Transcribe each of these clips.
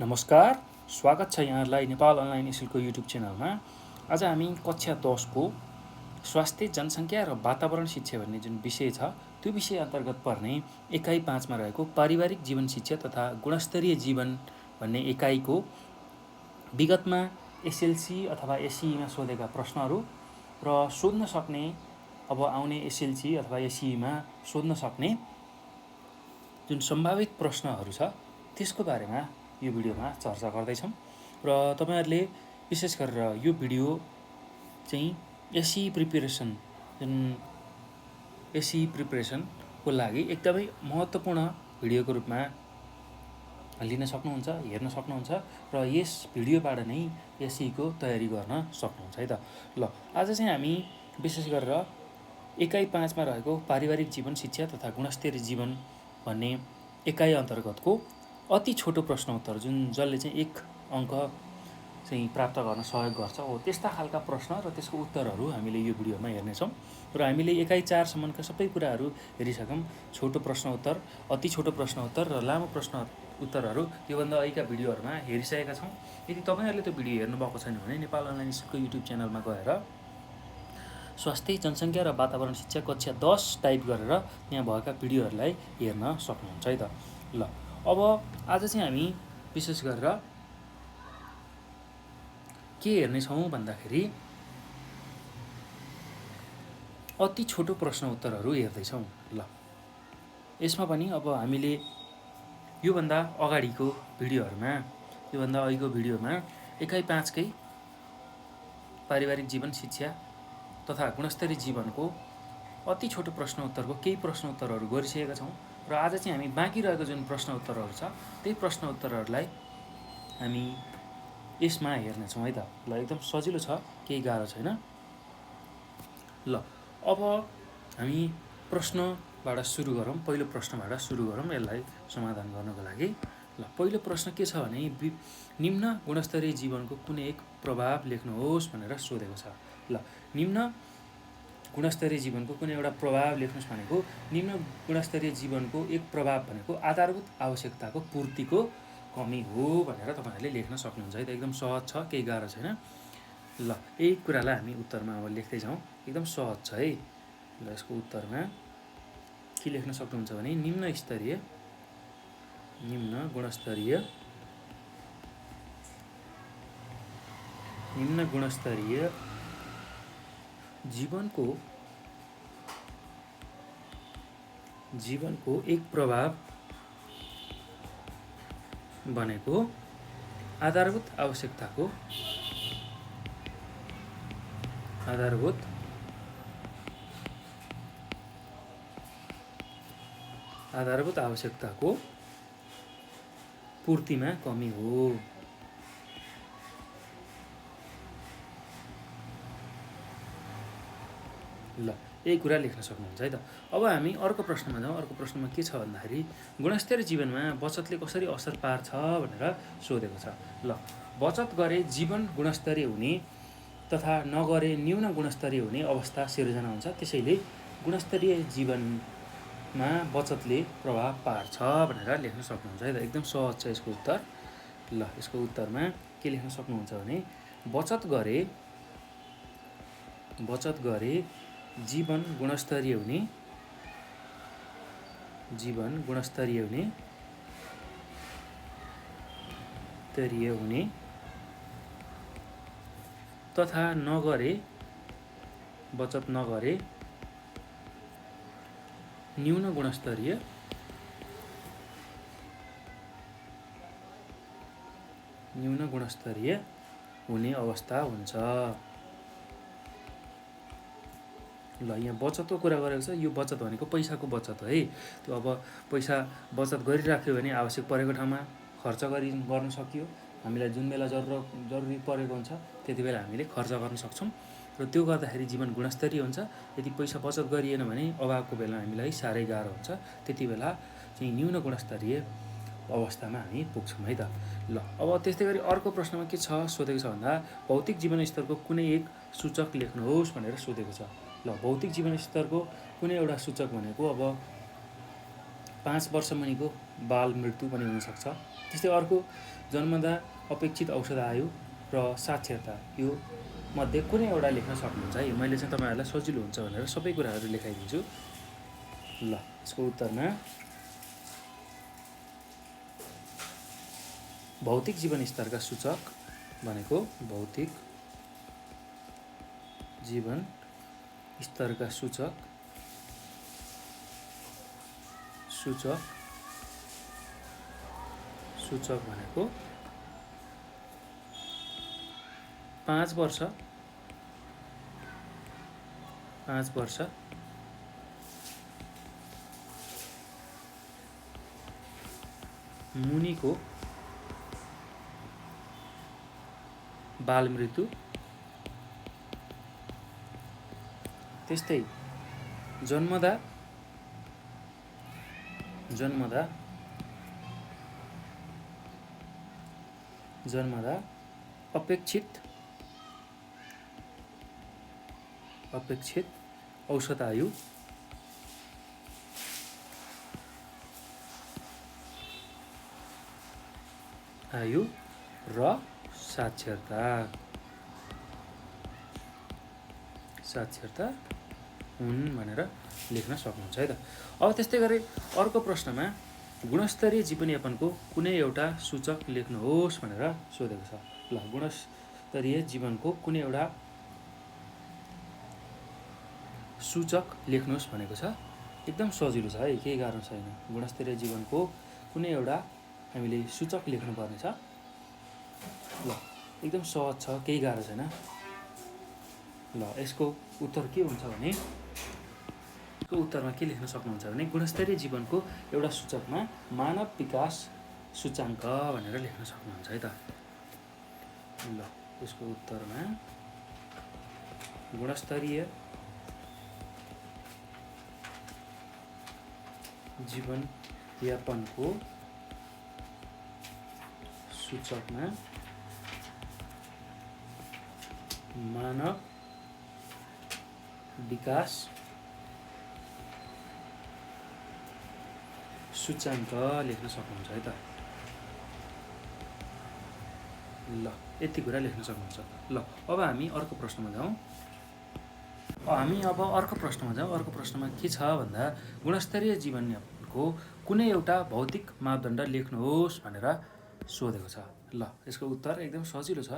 नमस्कार, स्वागत छ यहाँहरूलाई नेपाल अनलाइन स्कुलको युट्युब च्यानलमा। आज हामी कक्षा 10 को स्वास्थ्य, जनसङ्ख्या र वातावरण शिक्षा भन्ने जुन विषय छ त्यो विषय अन्तर्गत पर्ने एकाइ 5 मा रहेको पारिवारिक जीवन शिक्षा तथा गुणस्तरीय जीवन भन्ने एकाइको विगतमा एसएलसी अथवा एससीईमा सोधेका प्रश्नहरू र सोध्न सक्ने अब आउने एसएलसी अथवा एससीईमा सोध्न सक्ने जुन सम्भावित प्रश्नहरू छ त्यसको बारेमा यो भिडियोमा चर्चा गर्दैछौँ र तपाईहरुले विशेष गरेर यो भिडियो चाहिँ एससीई प्रिपरेसन जुन एससीई प्रिपरेसनको लागि एकदमै महत्त्वपूर्ण भिडियोको रूपमा लिन सक्नुहुन्छ, हेर्न सक्नुहुन्छ र यस भिडियोबाट नै एससीईको तयारी गर्न सक्नुहुन्छ है त। ल आज चाहिँ हामी विशेष गरेर एकाइ 5 मा रहेको पारिवारिक जीवन शिक्षा तथा गुणस्तरीय जीवन भन्ने एकाइ अन्तर्गतको अति छोटो प्रश्न उत्तर जुन जसले चाहिँ 1 अङ्क चाहिँ प्राप्त गर्न सहयोग गर्छ हो त्यस्ता खालका प्रश्न र त्यसको उत्तरहरू हामीले यो भिडियोमा हेर्नेछौँ र हामीले एकाइ 4 सम्मका सबै कुराहरू हेरिसक्यौँ। छोटो प्रश्न उत्तर, अति छोटो प्रश्न उत्तर र लामो प्रश्न उत्तरहरू योभन्दा अघिका भिडियोहरूमा हेरिसकेका छौँ। यदि तपाईहरुले त्यो भिडियो हेर्नु भएको छैन भने नेपाल अनलाइन स्कुलको युट्युब च्यानलमा गएर स्वास्थ्य, जनसङ्ख्या र वातावरण शिक्षा कक्षा 10 टाइप गरेर त्यहाँ भएका भिडियोहरूलाई हेर्न सक्नुहुन्छ है त। ल अब आज चाहिँ हामी विशेष गरेर के हेर्नेछौँ भन्दाखेरि अति छोटो प्रश्न उत्तरहरू हेर्दैछौँ। ल यसमा पनि अब हामीले योभन्दा अगाडिको भिडियोहरूमा योभन्दा अघिको भिडियोमा एकाइ 5 कै पारिवारिक जीवन शिक्षा तथा गुणस्तरीय जीवनको अति छोटो प्रश्न उत्तरको केही प्रश्न उत्तरहरू गरिसकेका छौँ र आज चाहिँ हामी बाँकी रहेको जुन प्रश्न उत्तरहरू छ त्यही प्रश्न उत्तरहरूलाई हामी यसमा हेर्नेछौँ है त। ल एकदम सजिलो छ, केही गाह्रो छैन। ल अब हामी प्रश्नबाट सुरु गरौँ, पहिलो प्रश्नबाट सुरु गरौँ यसलाई समाधान गर्नको लागि। ल पहिलो प्रश्न के छ भने निम्न गुणस्तरीय जीवनको कुनै एक प्रभाव लेख्नुहोस् भनेर सोधेको छ। ल निम्न गुणस्तरीय जीवनको कुनै एउटा प्रभाव लेख्नुहोस् भनेको निम्न गुणस्तरीय जीवनको एक प्रभाव भनेको आधारभूत आवश्यकताको पूर्तिको कमी हो भनेर तपाईहरुले लेख्न सक्नुहुन्छ है त। एकदम सहज छ, केही गाह्रो छैन। ल यही कुरालाई हामी उत्तरमा अब लेख्दै जाउँ, एकदम सहज छ है। ल यसको उत्तरमा के लेख्न सक्नुहुन्छ भने निम्न गुणस्तरीय जीवनको एक प्रभाव भनेको आधारभूत आवश्यकताको पूर्तिमा कमी हो। ल यही कुरा लेख्न सक्नुहुन्छ है त। अब हामी अर्को प्रश्नमा जाउँ। अर्को प्रश्नमा के छ भन्दाखेरि गुणस्तरीय जीवनमा बचतले कसरी असर पार्छ भनेर सोधेको छ। ल बचत गरे जीवन गुणस्तरीय हुने तथा नगरे न्यून गुणस्तरीय हुने अवस्था सिर्जना हुन्छ, त्यसैले गुणस्तरीय जीवनमा बचतले प्रभाव पार्छ भनेर लेख्न सक्नुहुन्छ है त। एकदम सहज छ यसको उत्तर। ल यसको उत्तरमा के लेख्न सक्नुहुन्छ भने बचत गरे जीवन गुणस्तरीय हुने तथा बचत नगरे न्यून गुणस्तरीय हुने अवस्था हुन्छ। ल यहाँ बचतको कुरा गरेको छ। यो बचत भनेको पैसाको बचत हो है। त्यो अब पैसा बचत गरिराख्यो भने आवश्यक परेको ठाउँमा खर्च गर्न सकियो। हामीलाई जुन बेला जरुरी परेको हुन्छ त्यति बेला हामीले खर्च गर्न सक्छौँ र त्यो गर्दाखेरि जीवन गुणस्तरीय हुन्छ। यदि पैसा बचत गरिएन भने अभावको बेला हामीलाई साह्रै गाह्रो हुन्छ, त्यति बेला चाहिँ न्यून गुणस्तरीय अवस्थामा हामी पुग्छौँ है त। ल अब त्यस्तै गरी अर्को प्रश्नमा के छ सोधेको छ भन्दा भौतिक जीवन स्तरको कुनै एक सूचक लेख्नुहोस् भनेर सोधेको छ। ल भौतिक जीवन स्तरको कुनै एउटा सूचक भनेको अब 5 वर्ष मुनिको बाल मृत्यु पनि हुनसक्छ। त्यस्तै अर्को जन्मदा अपेक्षित औषध आयु र साक्षरता, यो मध्ये कुनै एउटा लेख्न सक्नुहुन्छ है। मैले चाहिँ तपाईँहरूलाई सजिलो हुन्छ भनेर सबै कुराहरू लेखाइदिन्छु। ल यसको उत्तरमा भौतिक जीवन स्तरका सूचक भनेको भौतिक जीवन स्तरका सूचक भनेको 5 वर्ष मुनिको बाल मृत्यु, त्यस्तै जन्मदा अपेक्षित औषध आयु र साक्षरता हुन् भनेर लेख्न सक्नुहुन्छ है त। अब त्यस्तै गरी अर्को प्रश्नमा गुणस्तरीय जीवनयापनको कुनै एउटा सूचक लेख्नुहोस् भनेर सोधेको छ। ल गुणस्तरीय जीवनको कुनै एउटा सूचक लेख्नुहोस् भनेको छ। एकदम सजिलो छ है, केही गाह्रो छैन। गुणस्तरीय जीवनको कुनै एउटा हामीले सूचक लेख्नुपर्ने छ। ल एकदम सहज छ, केही गाह्रो छैन। ल यसको उत्तर के हुन्छ भने, यसको उत्तरमा के लेख्न सक्नुहुन्छ भने गुणस्तरीय जीवनको एउटा सूचकमा मानव विकास सूचाङ्क भनेर लेख्न सक्नुहुन्छ है त। ल यसको उत्तरमा गुणस्तरीय जीवनयापनको सूचकमा मानव विकास सूचाङ्क लेख्न सक्नुहुन्छ है त। ल यति कुरा लेख्न सक्नुहुन्छ। ल अब हामी अर्को प्रश्नमा जाउँ। अर्को प्रश्नमा के छ भन्दा गुणस्तरीय जीवनयापनको कुनै एउटा भौतिक मापदण्ड लेख्नुहोस् भनेर सोधेको छ। ल यसको उत्तर एकदम सजिलो छ।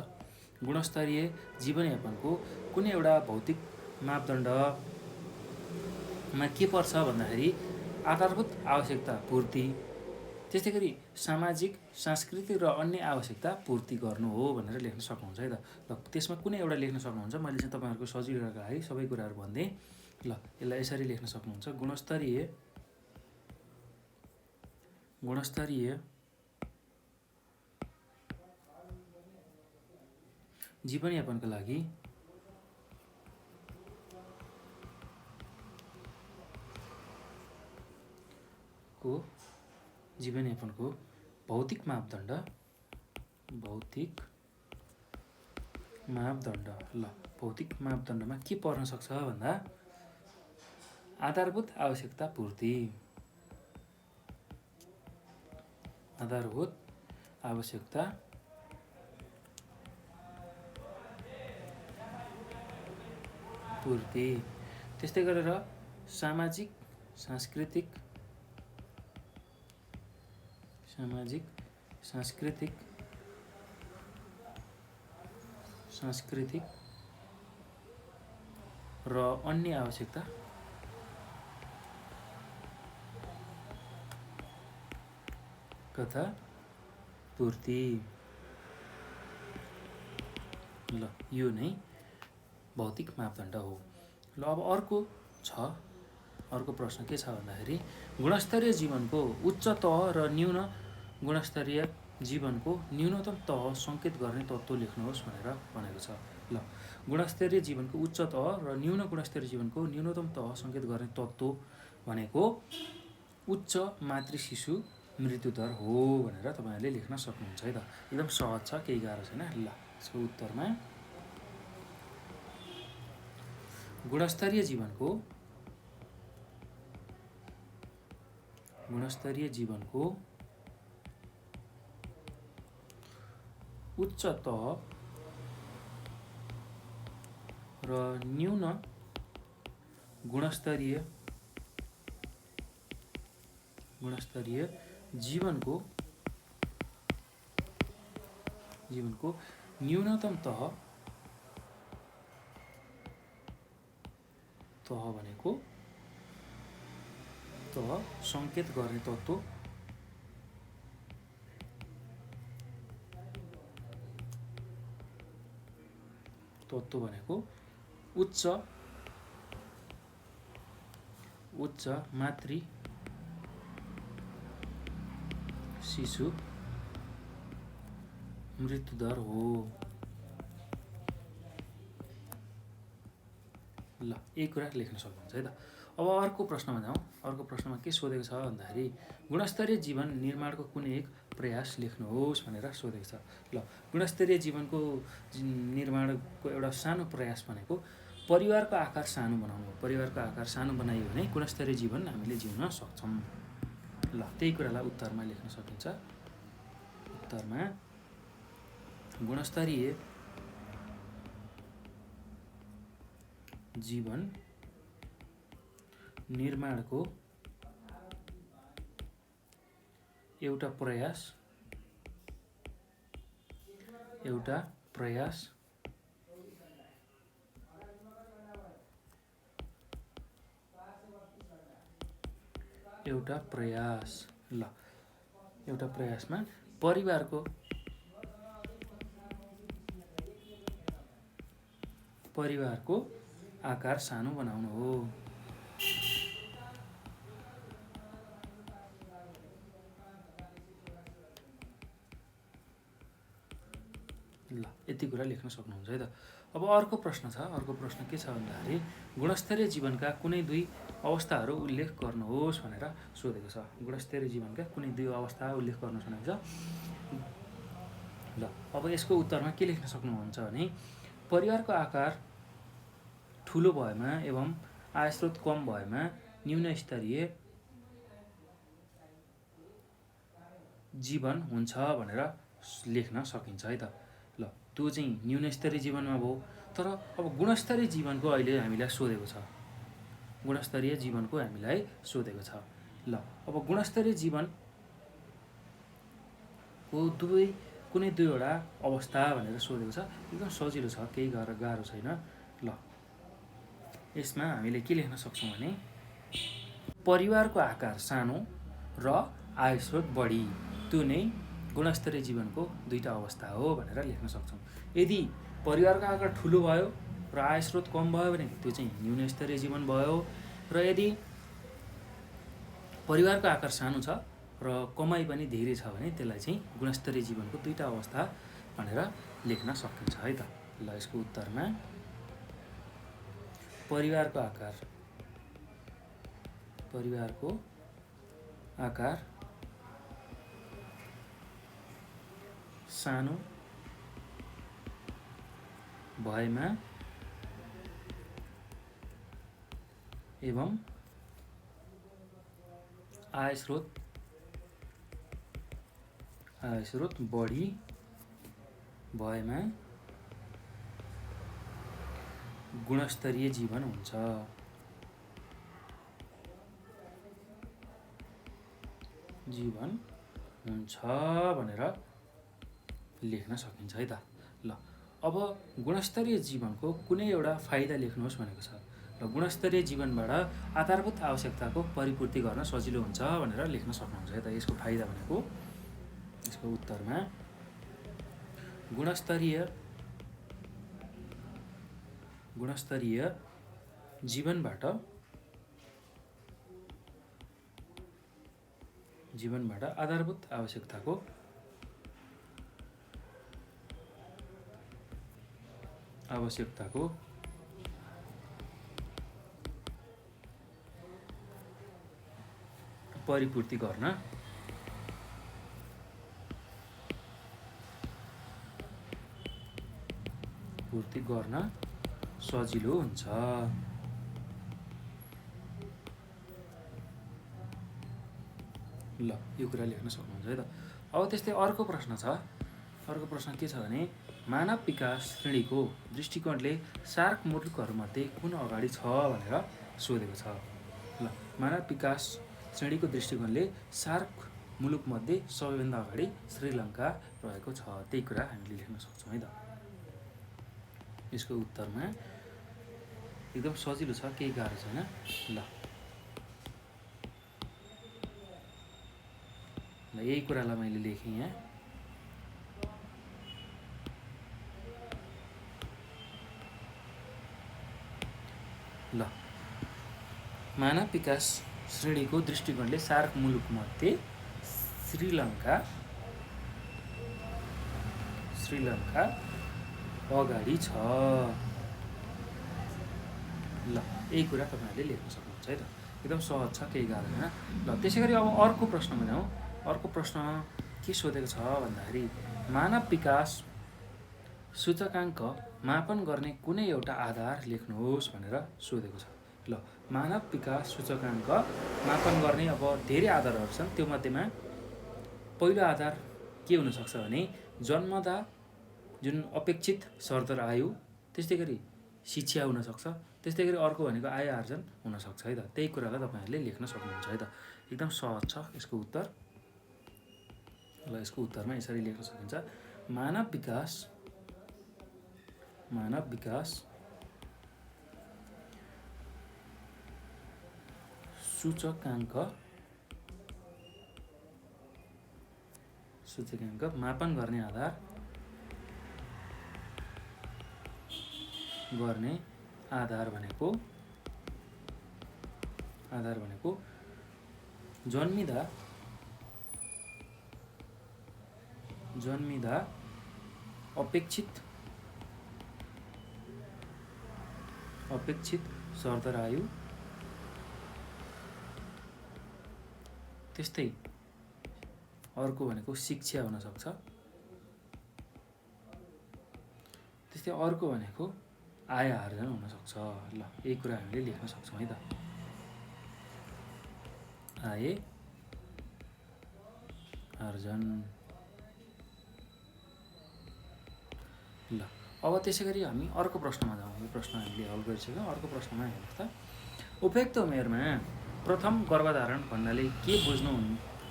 गुणस्तरीय जीवनयापनको कुनै एउटा भौतिक मापदण्डमा के पर्छ भन्दाखेरि आधारभूत आवश्यकता पूर्ति, त्यस्तै गरी सामाजिक, सांस्कृतिक र अन्य आवश्यकता पूर्ति गर्नु हो भनेर लेख्न सक्नुहुन्छ है त। ल त्यसमा कुनै एउटा लेख्न सक्नुहुन्छ। मैले चाहिँ तपाईँहरूको सजिलोका लागि सबै कुराहरू भन्दै। ल यसलाई यसरी लेख्न सक्नुहुन्छ। गुणस्तरीय जीवनयापनका लागि जीवनयापनको भौतिक मापदण्ड। ल भौतिक मापदण्डमा के पर्न सक्छ भन्दा आधारभूत आवश्यकता पूर्ति, त्यस्तै गरेर सामाजिक सांस्कृतिक र अन्य आवश्यकता तथा पूर्ति। ल यो नै भौतिक मापदण्ड हो। ल अब अर्को प्रश्न के छ भन्दाखेरि गुणस्तरीय जीवनको उच्च तह र न्यून गुणस्तरीय जीवनको न्यूनतम तह सङ्केत गर्ने तत्त्व लेख्नुहोस् भनेर भनेको छ। ल गुणस्तरीय जीवनको उच्च तह र न्यून गुणस्तरीय जीवनको न्यूनतम तह सङ्केत गर्ने तत्त्व भनेको उच्च मातृ शिशु मृत्युदर हो भनेर तपाईँहरूले लेख्न सक्नुहुन्छ है त। एकदम सहज छ, केही गाह्रो छैन। ल यसको उत्तरमा गुणस्तरीय जीवनको गुणस्तरीय जीवनको उच्च तह र न्यून गुणस्तरीय जीवनको न्यूनतम तह भनेको सङ्केत गर्ने तत्त्व भनेको उच्च मातृ शिशु मृत्युदर हो। ल यही कुरा लेख्न सक्नुहुन्छ है त। अब अर्को प्रश्नमा जाउँ। अर्को प्रश्नमा के सोधेको छ भन्दाखेरि गुणस्तरीय जीवन निर्माणको कुनै एक प्रयास लेख्नुहोस् भनेर सोधेको छ। ल गुणस्तरीय जीवनको निर्माणको एउटा सानो प्रयास भनेको परिवारको आकार सानो बनाउनु हो। परिवारको आकार सानो बनाइयो भने गुणस्तरीय जीवन हामीले जिउन सक्छौँ। ल त्यही कुरालाई उत्तरमा लेख्न सकिन्छ। उत्तरमा गुणस्तरीय जीवन निर्माणको एउटा प्रयास ल एउटा प्रयासमा परिवारको आकार सानो बनाउनु हो। ल यति कुरा लेख्न सक्नुहुन्छ है त। अब अर्को प्रश्न छ। अर्को प्रश्न के छ भन्दाखेरि गुणस्तरीय जीवनका कुनै दुई अवस्थाहरू उल्लेख गर्नुहोस् भनेर सोधेको छ। गुणस्तरीय जीवनका कुनै दुई अवस्था उल्लेख गर्नुहोस् भनेको छ। ल अब यसको उत्तरमा के लेख्न सक्नुहुन्छ भने परिवारको आकार ठुलो भएमा एवं आयस्रोत कम भएमा न्यून स्तरीय जीवन हुन्छ भनेर लेख्न सकिन्छ है त। ल त्यो चाहिँ न्यून स्तरीय जीवनमा भयो। तर अब गुणस्तरीय जीवनको अहिले हामीलाई सोधेको छ। गुणस्तरीय जीवनको हामीलाई सोधेको छ। ल अब गुणस्तरीय जीवनको कुनै दुईवटा अवस्था भनेर सोधेको छ। एकदम सजिलो छ, केही गाह्रो छैन। ल यसमा हामीले के लेख्न सक्छौँ भने परिवारको आकार सानो र आयस्रोत बढी, त्यो नै गुणस्तरीय जीवनको दुईटा अवस्था हो भनेर लेख्न सक्छौँ। यदि परिवारको आकार ठुलो भयो र आयस्रोत कम भयो भने त्यो चाहिँ न्यून स्तरीय जीवन भयो। र यदि परिवारको आकार सानो छ र कमाइ पनि धेरै छ भने त्यसलाई चाहिँ गुणस्तरीय जीवनको दुईटा अवस्था भनेर लेख्न सकिन्छ है त। ल यसको उत्तरमा परिवारको आकार सानो भएमा एवं आयस्रोत बढी भएमा गुणस्तरीय जीवन हुन्छ। भनेर लेख्न सकिन्छ है त। ल अब गुणस्तरीय जीवनको कुनै एउटा फाइदा लेख्नुहोस् भनेको छ। र गुणस्तरीय जीवनबाट आधारभूत आवश्यकताको परिपूर्ति गर्न सजिलो हुन्छ भनेर लेख्न सक्नुहुन्छ है त। यसको फाइदा भनेको यसको उत्तरमा गुणस्तरीय जीवनबाट आधारभूत आवश्यकताको परिपूर्ति गर्न सजिलो हुन्छ। ल यो कुरा लेख्न सक्नुहुन्छ है त। अब त्यस्तै अर्को प्रश्न छ। अर्को प्रश्न के छ भने मानव विकास श्रेणीको दृष्टिकोणले सार्क मुलुकहरूमध्ये कुन अगाडि छ भनेर सोधेको छ। ल मानव विकास श्रेणीको दृष्टिकोणले सार्क मुलुकमध्ये सबैभन्दा अगाडि श्रीलङ्का रहेको छ। त्यही कुरा हामीले लेख्न सक्छौँ है त। यसको उत्तरमा एकदम सजिलो छ, केही गाह्रो छैन। ल यही कुरालाई मैले लेखेँ यहाँ। ल मानव विकास श्रेणीको दृष्टिकोणले सार्क मुलुकमध्ये श्रीलङ्का अगाडि छ। ल यही कुरा तपाईँहरूले लेख्न सक्नुहुन्छ है त। एकदम सहज छ, केही गाह्रो छैन। ल त्यसै गरी अब अर्को प्रश्नमा जाउँ। अर्को प्रश्न के सोधेको छ भन्दाखेरि मानव विकास सूचकाङ्क मापन गर्ने कुनै एउटा आधार लेख्नुहोस् भनेर सोधेको छ। ल मानव विकास सूचकाङ्क मापन गर्ने अब धेरै आधारहरू छन्। त्यो मध्येमा पहिलो आधार के हुनसक्छ भने जन्मदा जुन अपेक्षित सरदर आयु, त्यस्तै गरी शिक्षा हुनसक्छ, त्यस्तै गरी अर्को भनेको आय आर्जन हुनसक्छ है त। त्यही कुरालाई तपाईँहरूले लेख्न सक्नुहुन्छ है त। एकदम सहज छ यसको उत्तर। ल यसको उत्तरमा यसरी लेख्न सकिन्छ। मानव विकास सूचकाङ्क मापन गर्ने आधार भनेको जन्मिदा अपेक्षित सरदर आयु, त्यस्तै अर्को भनेको शिक्षा हुनसक्छ, त्यस्तै अर्को भनेको आय आर्जन हुनसक्छ। ल यही कुरा हामीले लेख्न सक्छौँ है त। आय आर्जन। ल अब त्यसै गरी हामी अर्को प्रश्नमा जाउँ। यो प्रश्न हामीले हल गरिसक्यौँ। अर्को प्रश्नमा हेर्नुहोस् त। उपयुक्त उमेरमा प्रथम गर्भधारण भन्नाले के बुझ्नु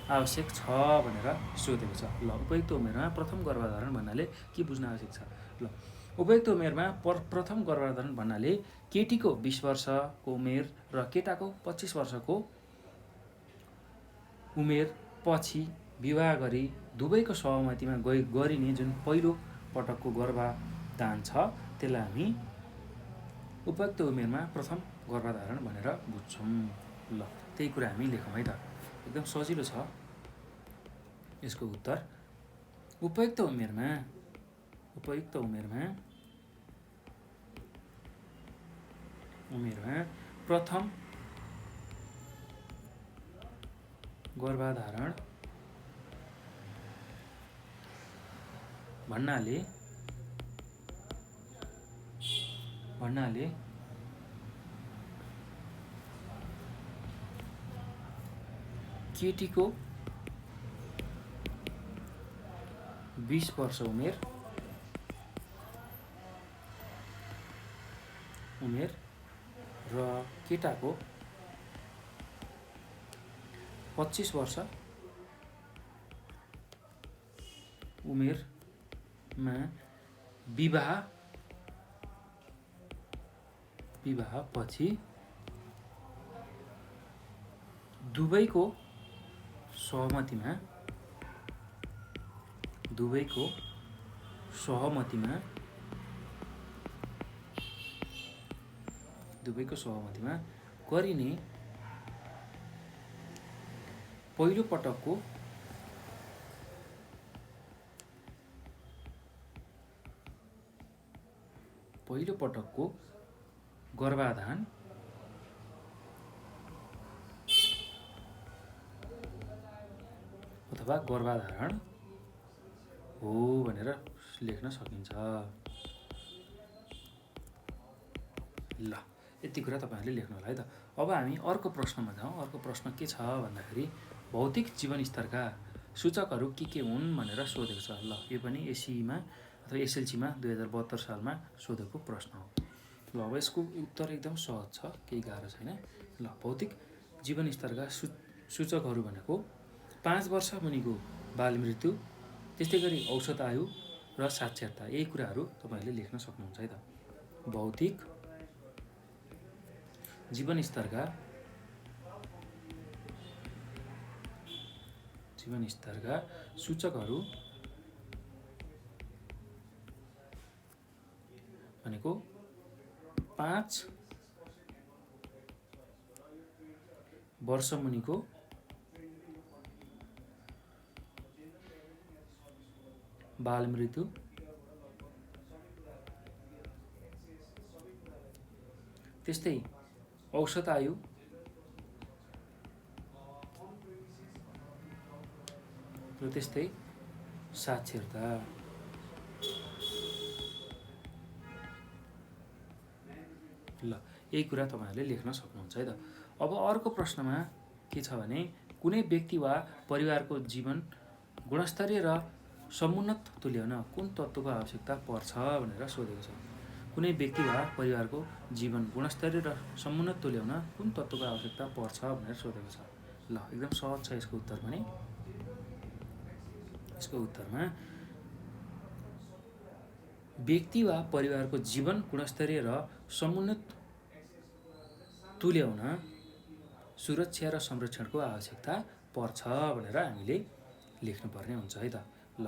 आवश्यक छ भनेर सोधेको छ। ल उपयुक्त उमेरमा प्रथम गर्भधारण भन्नाले के बुझ्न आवश्यक छ। ल उपयुक्त उमेरमा प्रथम गर्भधारण भन्नाले केटीको 20 वर्षको उमेर र केटाको 25 वर्षको उमेर पछि विवाह गरी दुवैको सहमतिमा गरिने जुन पहिलो पटकको गर्भधान छ त्यसलाई हामी उपयुक्त उमेरमा प्रथम गर्भधारण भनेर बुझ्छौँ। ल त्यही कुरा हामी लेखौँ है त। एकदम सजिलो छ यसको उत्तर। उपयुक्त उमेरमा प्रथम गर्भधारण भन्नाले केटीको 20 वर्ष उमेर र केटाको 25 वर्ष उमेरमा विवाह पछि दुवैको सहमतिमा गरिने पहिलो पटकको गर्भधान अथवा गर्भधारण हो भनेर लेख्न सकिन्छ। ल यति कुरा तपाईँहरूले लेख्नु होला है त। अब हामी अर्को प्रश्नमा जाउँ। अर्को प्रश्न के छ भन्दाखेरि भौतिक जीवनस्तरका सूचकहरू के हुन् भनेर सोधेको छ। ल यो पनि एससीमा अथवा एसएलसीमा 2072 सालमा सोधेको प्रश्न हो। ल अब यसको उत्तर एकदम सहज छ, केही गाह्रो छैन। ल भौतिक जीवनस्तरका सूचकहरू भनेको 5 वर्ष मुनिको बाल मृत्यु, त्यस्तै गरी औसत आयु र साक्षरता, यही कुराहरू तपाईँहरूले लेख्न सक्नुहुन्छ है त। भौतिक जीवनस्तरका सूचकहरू भनेको 5 वर्ष मुनिको बाल मृत्यु, त्यस्तै औसत आयु र त्यस्तै साक्षरता। ल यही कुरा तपाईँहरूले लेख्न सक्नुहुन्छ है त। अब अर्को प्रश्नमा के छ भने कुनै व्यक्ति वा परिवारको जीवन गुणस्तरीय र समुन्नत तुल्याउन कुन तत्त्वको आवश्यकता पर्छ भनेर सोधेको छ। कुनै व्यक्ति वा परिवारको जीवन गुणस्तरीय र समुन्नत तुल्याउन कुन तत्त्वको आवश्यकता पर्छ भनेर सोधेको छ। ल एकदम सहज छ यसको उत्तर पनि। यसको उत्तरमा व्यक्ति वा परिवारको जीवन गुणस्तरीय र समुन्नत तुल्याउन सुरक्षा र संरक्षणको आवश्यकता पर्छ भनेर हामीले लेख्नुपर्ने हुन्छ है त। ल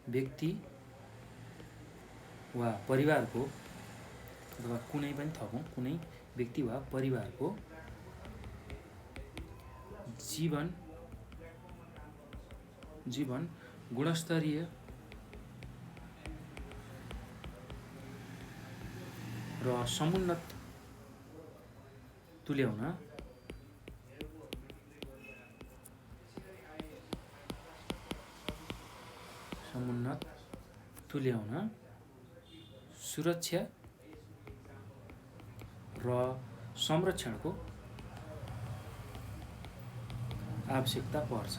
व्यक्ति वा परिवारको अथवा कुनै पनि थपौँ, कुनै व्यक्ति वा परिवारको जीवन गुणस्तरीय र समुन्नत तुल्याउन सुरक्षा र संरक्षणको आवश्यकता पर्छ।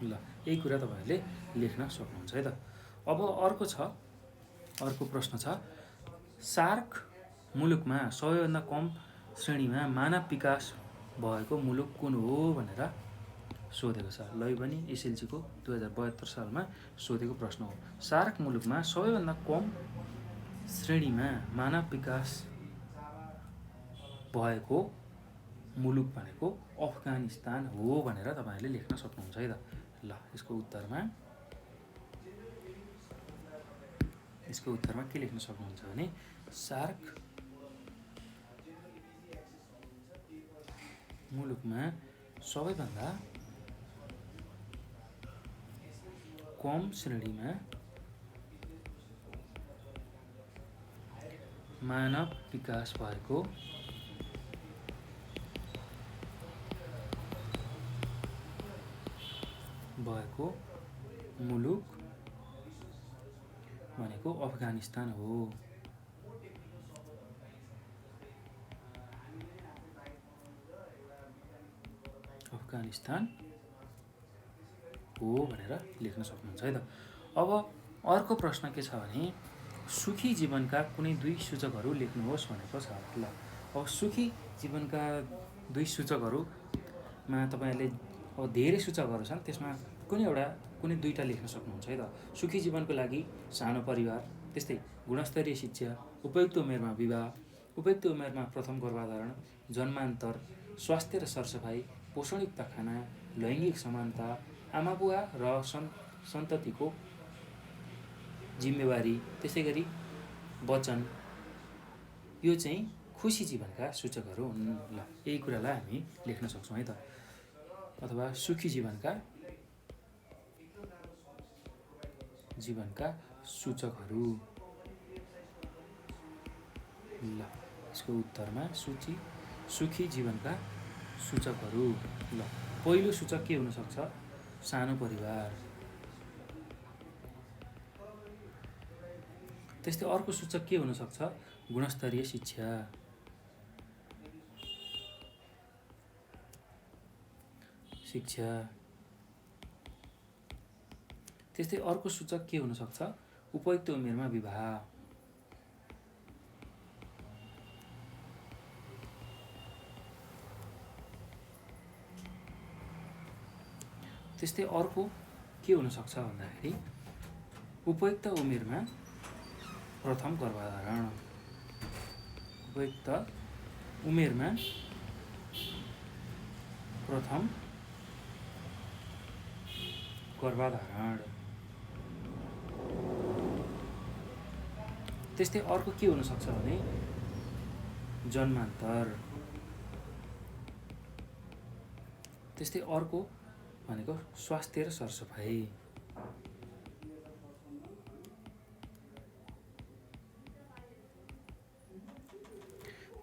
ल यही कुरा तपाईँहरूले लेख्न सक्नुहुन्छ है त। अब अर्को प्रश्न छ, सार्क मुलुकमा सबैभन्दा कम श्रेणीमा मानव विकास भएको मुलुक कुन हो भनेर सोधेको छ। ल यो पनि एसएलसीको 2072 सालमा सोधेको प्रश्न हो। सार्क मुलुकमा सबैभन्दा कम श्रेणीमा मानव विकास भएको मुलुक भनेको अफगानिस्तान हो भनेर तपाईँहरूले लेख्न सक्नुहुन्छ है त। ल यसको उत्तरमा के लेख्न सक्नुहुन्छ भने सार्क मुलुकमा सबैभन्दा कम श्रेणीमा मानव विकास भएको मुलुक भनेको अफगानिस्तान हो। अफगानिस्तान हो भनेर लेख्न सक्नुहुन्छ है त। अब अर्को प्रश्न के छ भने सुखी जीवनका कुनै 2 सूचकहरू लेख्नुहोस् भनेको छ। ल अब सुखी जीवनका 2 सूचकहरूमा तपाईँहरूले अब धेरै सूचकहरू छन्, त्यसमा कुनै दुईटा लेख्न सक्नुहुन्छ है त। सुखी जीवनको लागि सानो परिवार, त्यस्तै गुणस्तरीय शिक्षा, उपयुक्त उमेरमा विवाह, उपयुक्त उमेरमा प्रथम गर्भधारण, जन्मान्तर, स्वास्थ्य र सरसफाइ, पोषणयुक्त खाना, लैङ्गिक समानता, आमाबुवा र सन्ततिको जिम्मेवारी, त्यसै गरी वचन, यो चाहिँ खुसी जीवनका सूचकहरू हुन्। ल यही कुरालाई हामी लेख्न सक्छौँ है त। अथवा सुखी जीवनका सूचकहरू। ल यसको उत्तरमा सुखी जीवनका सूचकहरू। ल पहिलो सूचक के हुन सक्छ? सानो परिवार। त्यस्तै अर्को सूचक के हुन सक्छ? गुणस्तरीय शिक्षा। शिक्षा। त्यस्तै अर्को सूचक के हुन सक्छ? उपयुक्त उमेरमा विवाह। त्यस्तै अर्को के हुन सक्छ भन्दाखेरि उपयुक्त उमेरमा प्रथम गर्भधारण। उपयुक्त उमेरमा प्रथम गर्भधारण। त्यस्तै अर्को के हुन सक्छ भने जन्मान्तर। त्यस्तै अर्को भनेको स्वास्थ्य र सरसफाइ।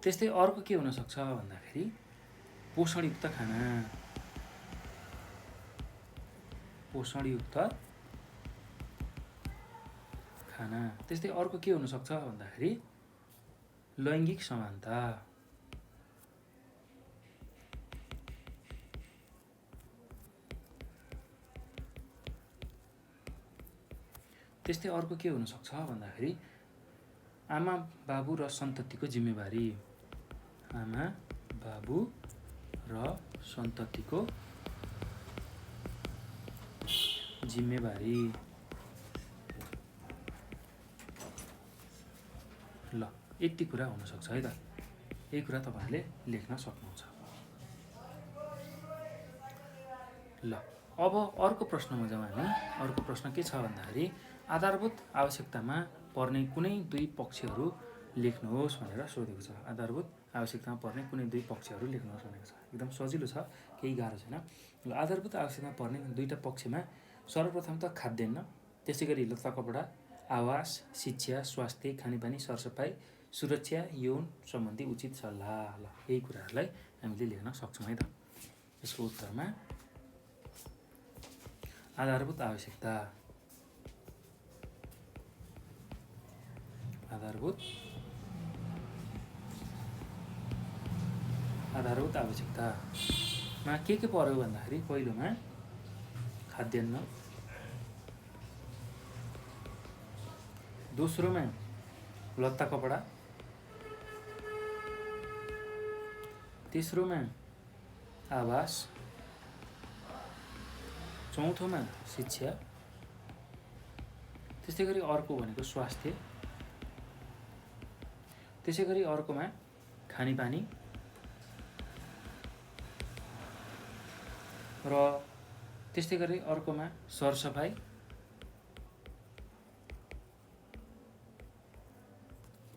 त्यस्तै अर्को के हुन सक्छ भन्दाखेरि पोषणयुक्त खाना। पोषणयुक्त खाना। त्यस्तै अर्को के हुन सक्छ भन्दाखेरि लैङ्गिक समानता। त्यस्तै अर्को के हुन सक्छ भन्दाखेरि आमा बाबु र सन्ततिको जिम्मेवारी। आमा बाबु र सन्ततिको जिम्मेवारी। ल यति कुरा हुन सक्छ है त। यही कुरा तपाईहरुले लेख्न सक्नुहुन्छ। ल अब अर्को प्रश्नमा जाउँ हामी। अर्को प्रश्न के छ भन्दाखेरि आधारभूत आवश्यकतामा पर्ने कुनै दुई पक्षहरू लेख्नुहोस् भनेर सोधेको छ। आधारभूत आवश्यकतामा पर्ने कुनै दुई पक्षहरू लेख्नुहोस् भनेको छ। एकदम सजिलो छ, केही गाह्रो छैन। ल आधारभूत आवश्यकतामा पर्ने दुईटा पक्षमा सर्वप्रथम त खाद्यान्न, त्यसैगरी लत्ता कपडा, आवास, शिक्षा, स्वास्थ्य, खानेपानी, सरसफाइ, सुरक्षा, यौन सम्बन्धी उचित सल्लाह। ल यही कुराहरूलाई हामीले लेख्न सक्छौँ है त। यसको उत्तरमा आधारभूत आवश्यकता। आधारभूत आवश्यकतामा के पर्यो भन्दाखेरि पहिलोमा खाद्यान्न, दोस्रोमा लत्ता कपडा, तेस्रोमा आवास, चौथोमा शिक्षा, त्यसै गरी अर्को भनेको स्वास्थ्य, त्यसै गरी अर्कोमा खानेपानी र त्यस्तै गरी अर्कोमा सरसफाइ,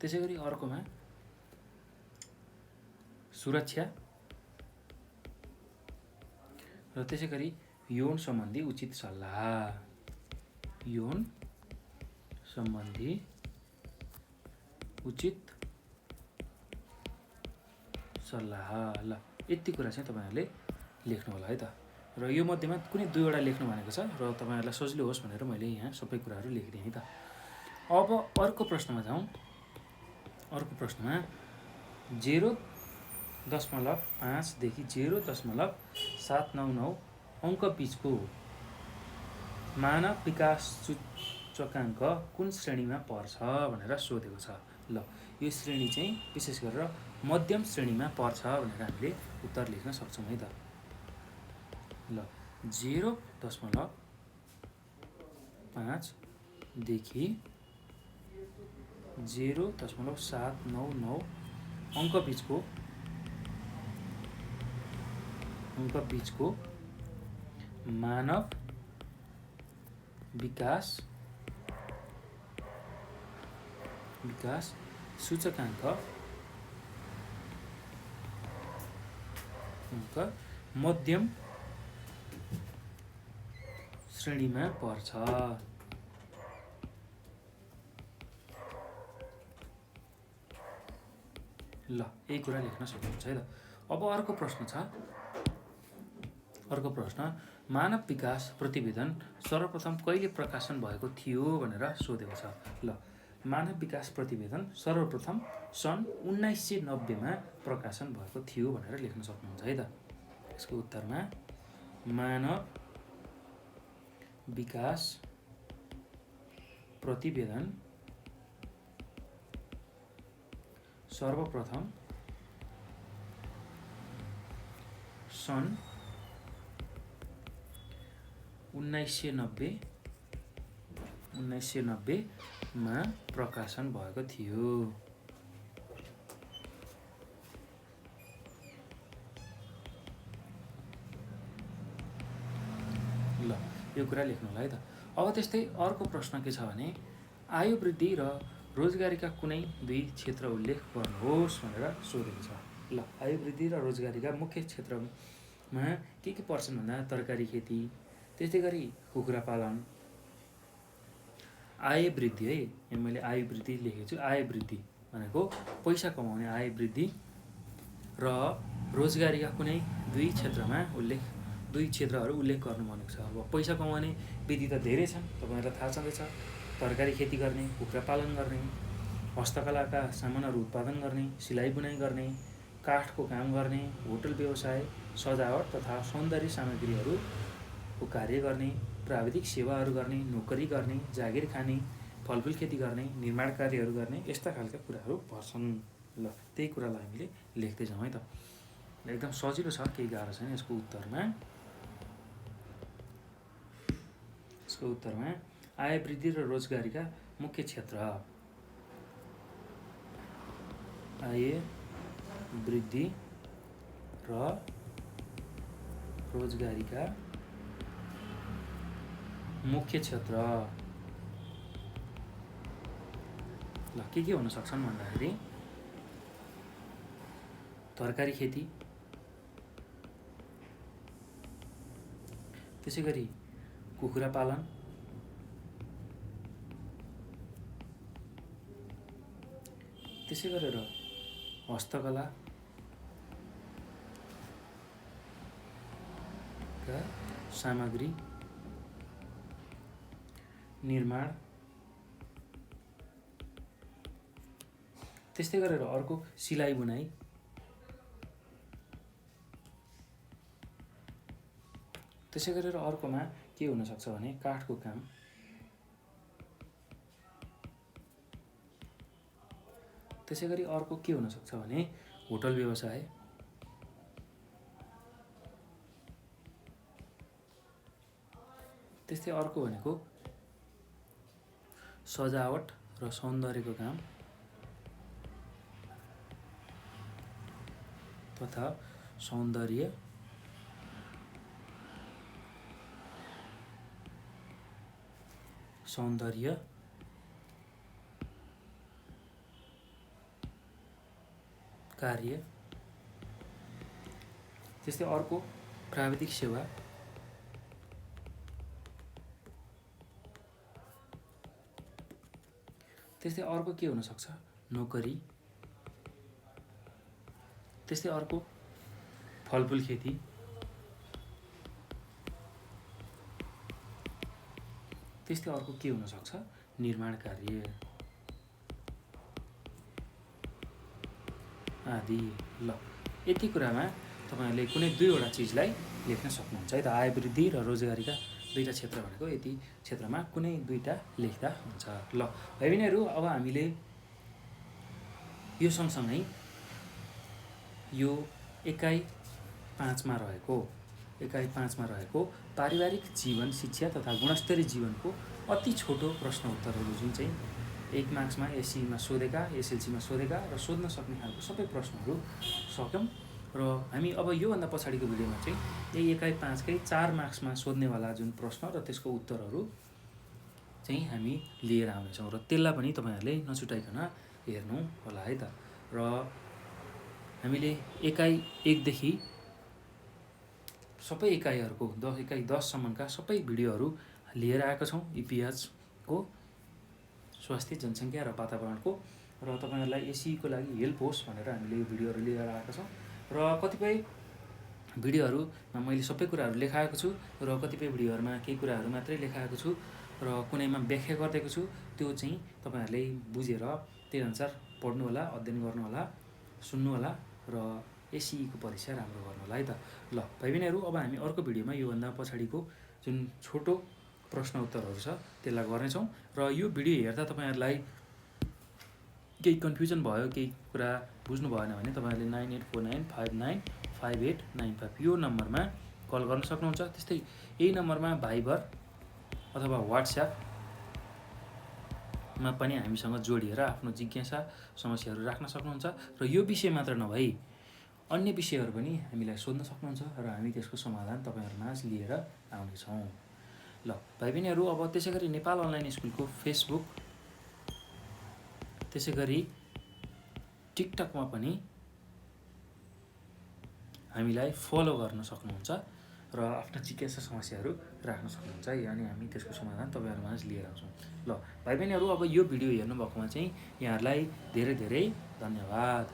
त्यसै गरी अर्कोमा सुरक्षा र त्यसै गरी यौन सम्बन्धी उचित सल्लाह। यौन सम्बन्धी उचित सल्लाह। ल यति कुरा चाहिँ तपाईहरुले लेख्नु होला है त। र यो मध्येमा कुनै दुईवटा लेख्नु भनेको छ र तपाईहरुलाई सजिलो होस् भनेर मैले यहाँ सबै कुराहरू लेखिदिएँ है त। अब अर्को प्रश्नमा जाउँ। अर्को प्रश्नमा 0.5 देखि 0.799 अङ्क बीचको मानव विकास सूचकाङ्क कुन श्रेणीमा पर्छ भनेर सोधेको छ। ल यो श्रेणी चाहिँ विशेष गरेर मध्यम श्रेणीमा पर्छ भनेर हामीले उत्तर लेख्न सक्छौँ है त। ल 0.5 देखि 0.799 अङ्क बीचको मानव विकास सूचकाङ्क मध्यम श्रेणीमा पर्छ। ल यही कुरा लेख्न सक्नुहुन्छ है त। अब अर्को प्रश्न छ। अर्को प्रश्न मानव विकास प्रतिवेदन सर्वप्रथम कहिले प्रकाशन भएको थियो भनेर सोधेको छ। ल मानव विकास प्रतिवेदन सर्वप्रथम सन् 1990 मा प्रकाशन भएको थियो भनेर लेख्न सक्नुहुन्छ है त। यसको उत्तरमा मानव विकास प्रतिवेदन सर्वप्रथम सन् 1990 मा प्रकाशन भएको थियो। ल यो कुरा लेख्नु होला है त। अब त्यस्तै अर्को प्रश्न के छ भने आयु वृद्धि र रोजगारीका कुनै दुई क्षेत्र उल्लेख गर्नुहोस् भनेर सोधेको छ। ल आयु वृद्धि र रोजगारीका मुख्य क्षेत्रमा के पर्छन् भन्दा तरकारी खेती, त्यस्तै गरी कुखुरा पालन, आय वृद्धि है। यहाँ मैले आय वृद्धि लेखेको छु। आय वृद्धि भनेको पैसा कमाउने आय वृद्धि र रोजगारीका कुनै दुई क्षेत्रहरू उल्लेख गर्नु भनेको छ। अब पैसा कमाउने विधि त धेरै छन्, तपाईँहरूलाई थाहा छँदैछ। तरकारी खेती गर्ने, कुखुरा पालन गर्ने, हस्तकलाका सामानहरू उत्पादन गर्ने, सिलाइ बुनाइ गर्ने, काठको काम गर्ने, होटल व्यवसाय, सजावट तथा सौन्दर्य सामग्रीहरूको कार्य गर्ने, प्राविधिक सेवाहरू गर्ने, नोकरी गर्ने, जागिर खाने, फलफुल खेती गर्ने, निर्माण कार्यहरू गर्ने, यस्ता खालका कुराहरू पर्छन्। ल त्यही कुरालाई हामीले लेख्दै जाउँ है त। एकदम सजिलो छ, केही गाह्रो छैन यसको उत्तरमा। आय वृद्धि र रोजगारीका मुख्य क्षेत्र। आय वृद्धि र रोजगारीका मुख्य क्षेत्र ल के हुन सक्छन् भन्दाखेरि तरकारी खेती, त्यसै गरी कुखुरा पालन, त्यसै गरेर हस्तकला का सामग्री निर्माण, त्यस्तै गरेर अर्को सिलाइ बुनाइ, त्यसै गरेर अर्कोमा के हुन सक्छ भने काठको काम, त्यसै गरी अर्को के हुन सक्छ भने होटल व्यवसाय, त्यस्तै अर्को भनेको सजावट र सौन्दर्यको काम तथा सौन्दर्य कार्य, त्यस्तै अर्को प्राविधिक सेवा, त्यस्तै अर्को के हुन सक्छ नोकरी, त्यस्तै अर्को फलफुल खेती, त्यस्तै अर्को के हुन सक्छ निर्माण कार्य आदि। ल यति कुरामा तपाईहरुले कुनै दुईवटा चीजलाई लेख्न सक्नुहुन्छ है त। आय वृद्धि र रोजगारीका दुईटा क्षेत्र भनेको यति क्षेत्रमा कुनै दुईटा लेख्दा हुन्छ। ल भाइ बहिनीहरु, अब हामीले यो सँगसँगै यो एकाइ 5 मा रहेको पारिवारिक जीवन, शिक्षा तथा गुणस्तरीय जीवनको अति छोटो प्रश्न उत्तरहरू जुन चाहिँ 1 मार्क्समा एससीमा सोधेका, एसएलसीमा सोधेका र सोध्न सक्ने खालको सबै प्रश्नहरू सक्यौं। र हामी अब योभन्दा पछाडिको भिडियोमा चाहिँ यही एकाइ 5 कै 4 मार्क्समा सोध्नेवाला जुन प्रश्न र त्यसको उत्तरहरू चाहिँ हामी लिएर आउनेछौँ र त्यसलाई पनि तपाईहरुले नछुटाइकन हेर्नु होला है त। र हामीले एकाइ 1 देखि सबै एकाइहरुको एकाइ 10 सम्मका सबै भिडियोहरू लिएर आएका छौं। इतिहासको, स्वास्थ्य, जनसंख्या र वातावरणको, र तपाईहरुलाई एससीको लागि हेल्प होस् भनेर हामीले यो भिडियोहरू लिएर आएका छौं। र कतिपय भिडियोहरूमा मैले सबै कुराहरू लेखाएको छु र कतिपय भिडियोहरूमा केही कुराहरू मात्रै लेखाएको छु र कुनैमा व्याख्या गरिदिएको छु। त्यो चाहिँ तपाईहरुले बुझेर त्यही अनुसार पढ्नु होला, अध्ययन गर्नु होला, सुन्नु होला र एससीईको परीक्षा राम्रो गर्नलाई त। ल भाइ बहिनीहरू, अब हामी अर्को भिडियोमा योभन्दा पछाडिको जुन छोटो प्रश्न उत्तरहरू छ त्यसलाई गर्नेछौँ। र यो भिडियो हेर्दा तपाईँहरूलाई केही कन्फ्युजन भयो, केही कुरा बुझ्नु भएन भने तपाईँहरूले 9849595895 यो नम्बरमा कल गर्न सक्नुहुन्छ। त्यस्तै यही नम्बरमा भाइबर अथवा वाट्सएपमा पनि हामीसँग जोडिएर आफ्नो जिज्ञासा समस्याहरू राख्न सक्नुहुन्छ। र यो विषय मात्र नभई अन्य विषयहरू पनि हामीलाई सोध्न सक्नुहुन्छ र हामी त्यसको समाधान तपाईँहरूमाझ लिएर आउनेछौँ। ल भाइ बहिनीहरू, अब त्यसै गरी नेपाल अनलाइन स्कुलको फेसबुक, त्यसै गरी टिकटकमा पनि हामीलाई फलो गर्न सक्नुहुन्छ र आफ्ना जिज्ञासा समस्याहरू राख्न सक्नुहुन्छ, अनि हामी त्यसको समाधान तपाईँहरूमाझ लिएर आउँछौँ। ल भाइ बहिनीहरू, अब यो भिडियो हेर्नुभएकोमा चाहिँ यहाँहरूलाई धेरै धेरै धन्यवाद।